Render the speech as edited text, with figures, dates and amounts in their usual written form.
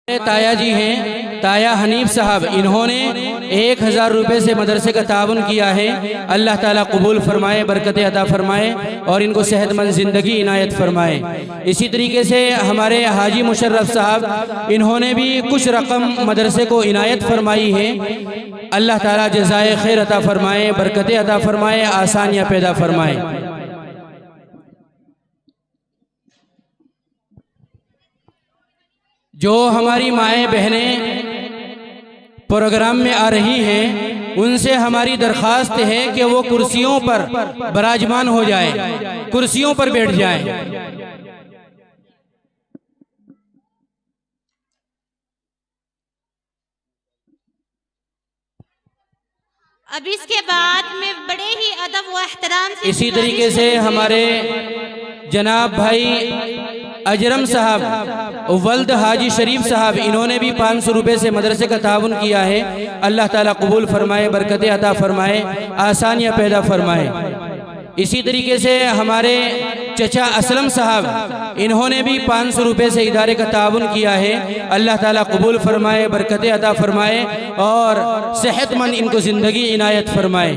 ताया जी हैं, ताया हनीफ साहब, इन्होंने 1000 रुपये से मदरसे का ताउन किया है। अल्लाह ताला कबूल फरमाए, बरकत अता फरमाए और इनको सेहतमंद ज़िंदगी इनायत फरमाए। इसी तरीके से हमारे हाजी मुशर्रफ साहब, इन्होंने भी कुछ रकम मदरसे को इनायत फरमाई है। अल्लाह ताला जज़ाए खैर अता फरमाए, बरकत अता फरमाए, आसानियाँ पैदा फरमाए। जो हमारी माएँ बहनें प्रोग्राम में आ रही हैं, उनसे हमारी दरख्वास्त है कि वो कुर्सियों पर विराजमान हो जाए, कुर्सियों पर बैठ जाएं। अब इसके बाद में बड़े ही अदब व एहतराम से इसी तरीके से हमारे जनाब भाई अजरम साहब, वल्द हाजी शरीफ साहब, इन्होंने भी 500 रुपये से मदरसे का ताउन किया है। अल्लाह ताला कबूल फरमाए, बरकत अता फरमाए, आसानियाँ पैदा फरमाए। इसी तरीके से हमारे चचा असलम साहब, इन्होंने भी 500 रुपये से इदारे का ताउन किया है। अल्लाह ताला कबूल फरमाए, बरकत अता फरमाए और सेहतमंद इनको ज़िंदगी इनायत फरमाए।